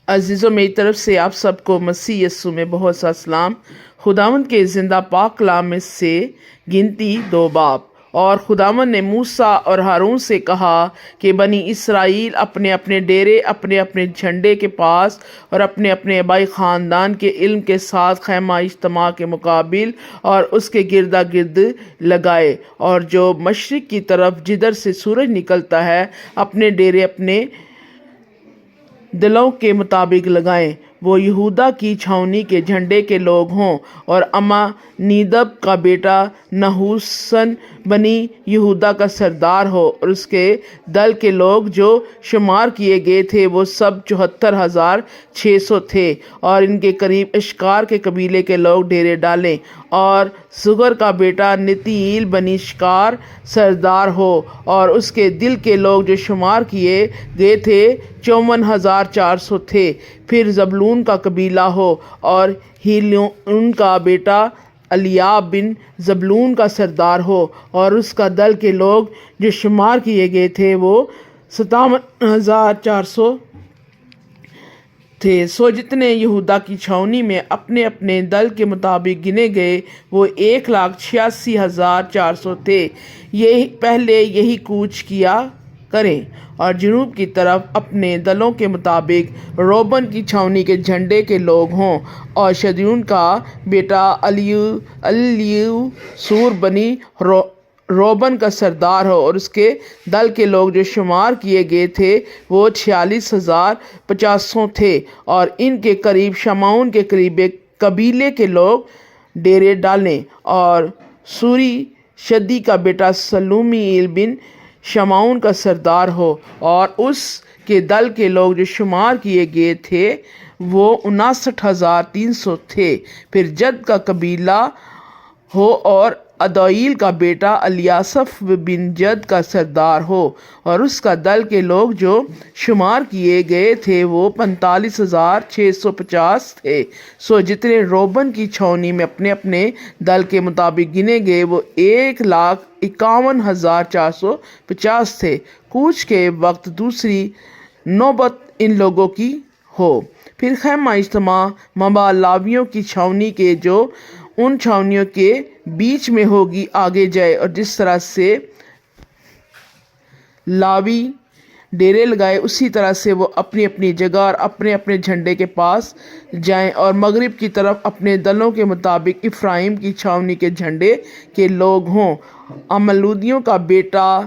عزیزوں، میری طرف سے آپ سب کو مسیح یسوع میں بہت سا سلام۔ خداوند کے زندہ پاک کلام میں سے گنتی 2 باب۔ اور خداوند نے موسیٰ اور ہارون سے کہا کہ بنی اسرائیل اپنے اپنے ڈیرے اپنے اپنے جھنڈے کے پاس اور اپنے اپنے آبائی خاندان کے علم کے ساتھ خیمہ اجتماع کے مقابل اور اس کے گردا گرد لگائے، اور جو مشرق کی طرف جدھر سے سورج نکلتا ہے اپنے ڈیرے اپنے دلوں کے مطابق لگائیں۔ وہ یہودا کی چھاؤنی کے جھنڈے کے لوگ ہوں، اور نیدب کا بیٹا نحوسن بنی یہودا کا سردار ہو، اور اس کے دل کے لوگ جو شمار کیے گئے تھے وہ سب 74,600 تھے، اور ان کے قریب اشکار کے قبیلے کے لوگ ڈیرے ڈالیں۔ اور زگر کا بیٹا نتیل بنی شکار سردار ہو، اور اس کے دل کے لوگ جو شمار کیے گئے تھے 54,400 تھے۔ پھر زبلون کا قبیلہ ہو، اور ہیلون کا بیٹا الیاب بن زبلون کا سردار ہو، اور اس کا دل کے لوگ جو شمار کیے گئے تھے وہ 57,400 تھے۔ سو جتنے یہودا کی چھاؤنی میں اپنے اپنے دل کے مطابق گنے گئے وہ 1,86,400 تھے۔ یہ پہلے یہی کوچ کیا کریں، اور جنوب کی طرف اپنے دلوں کے مطابق روبن کی چھاؤنی کے جھنڈے کے لوگ ہوں، اور شدیون کا بیٹا الیو سور بنی روبن کا سردار ہو، اور اس کے دل کے لوگ جو شمار کیے گئے تھے وہ 46,500 تھے۔ اور ان کے قریب شمعون کے قریب ایک قبیلے کے لوگ ڈیرے ڈالیں، اور سوری شدی کا بیٹا سلومیل بن شمعون کا سردار ہو، اور اس کے دل کے لوگ جو شمار کیے گئے تھے وہ 59,300 تھے۔ پھر جد کا قبیلہ ہو، اور ادائیل کا بیٹا الیاسف بن جد کا سردار ہو، اور اس کا دل کے لوگ جو شمار کیے گئے تھے وہ 45,650 تھے۔ سو جتنے روبن کی چھاؤنی میں اپنے اپنے دل کے مطابق گنے گئے وہ 1,51,450 تھے۔ کوچ کے وقت دوسری نوبت ان لوگوں کی ہو۔ پھر خیمہ اجتماع مابع لاویوں کی چھاؤنی کے جو ان چھاؤنیوں کے بیچ میں ہوگی آگے جائے، اور جس طرح سے لاوی ڈیرے لگائے اسی طرح سے وہ اپنی اپنی جگہ اور اپنے اپنے جھنڈے کے پاس جائیں، اور مغرب کی طرف اپنے دلوں کے مطابق افرائیم کی چھاؤنی کے جھنڈے کے لوگ ہوں۔ عملودیوں کا بیٹا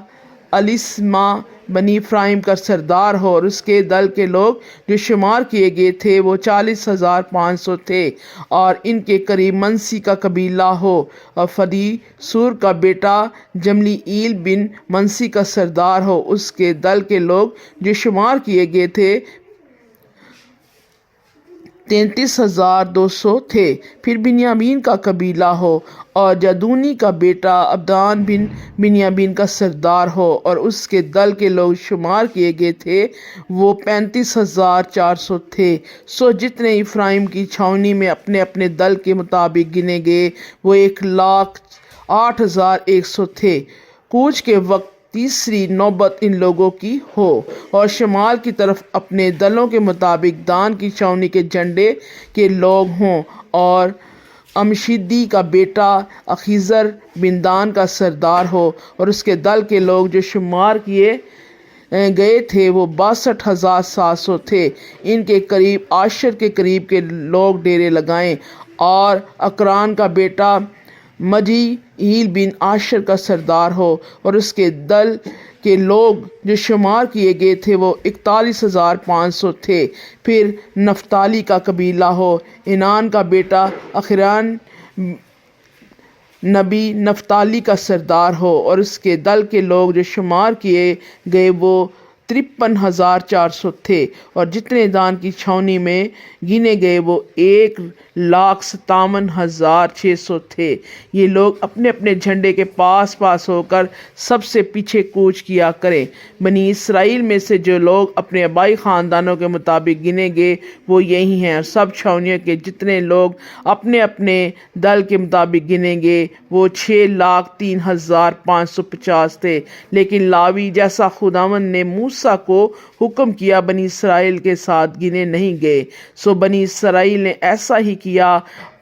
الیسما بنی افرائیم کا سردار ہو، اور اس کے دل کے لوگ جو شمار کیے گئے تھے وہ 40,500 تھے، اور ان کے قریب منسی کا قبیلہ ہو، اور فدی سور کا بیٹا جملیل بن منسی کا سردار ہو، اس کے دل کے لوگ جو شمار کیے گئے تھے 33,200 تھے۔ پھر بنیامین کا قبیلہ ہو، اور جدونی کا بیٹا ابدان بن بنیامین کا سردار ہو، اور اس کے دل کے لوگ شمار کیے گئے تھے وہ 35,400 تھے۔ سو جتنے افرائیم کی چھاؤنی میں اپنے اپنے دل کے مطابق گنے گئے وہ 1,08,100 تھے۔ کوچ کے وقت تیسری نوبت ان لوگوں کی ہو، اور شمال کی طرف اپنے دلوں کے مطابق دان کی چھاؤنی کے جھنڈے کے لوگ ہوں، اور امشدی کا بیٹا اخیزر بن دان کا سردار ہو، اور اس کے دل کے لوگ جو شمار کیے گئے تھے وہ 62,700 تھے۔ ان کے قریب عاشر کے قریب کے لوگ ڈیرے لگائیں، اور اکران کا بیٹا مجیئیل بن عاشر کا سردار ہو، اور اس کے دل کے لوگ جو شمار کیے گئے تھے وہ 41,500 تھے۔ پھر نفتالی کا قبیلہ ہو، انان کا بیٹا اخران نبی نفتالی کا سردار ہو، اور اس کے دل کے لوگ جو شمار کیے گئے وہ 53,400 تھے۔ اور جتنے دان کی چھاؤنی میں گنے گئے وہ 1,57,600 تھے۔ یہ لوگ اپنے اپنے جھنڈے کے پاس پاس ہو کر سب سے پیچھے کوچ کیا کریں۔ بنی اسرائیل میں سے جو لوگ اپنے آبائی خاندانوں کے مطابق گنے گئے وہ یہی ہیں، اور سب چھاؤنیوں کے جتنے لوگ اپنے اپنے دل کے مطابق گنے گئے وہ 6,03,550 تھے۔ لیکن لاوی جیسا خداوند نے موسیٰ موسیٰ کو حکم کیا بنی اسرائیل کے ساتھ گنے نہیں گئے۔ سو بنی اسرائیل نے ایسا ہی کیا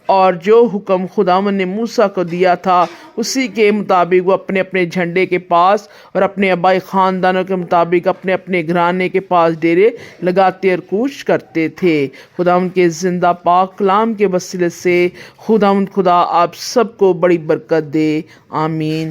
اور جو حکم خداوند نے موسیٰ کو دیا تھا اسی کے مطابق وہ اپنے اپنے جھنڈے کے پاس اور اپنے آبائی خاندانوں کے مطابق اپنے اپنے گھرانے کے پاس ڈیرے لگاتے اور کوچ کرتے تھے۔ خداوند کے زندہ پاک کلام کے وسیلے سے خداوند خدا آپ سب کو بڑی برکت دے، آمین۔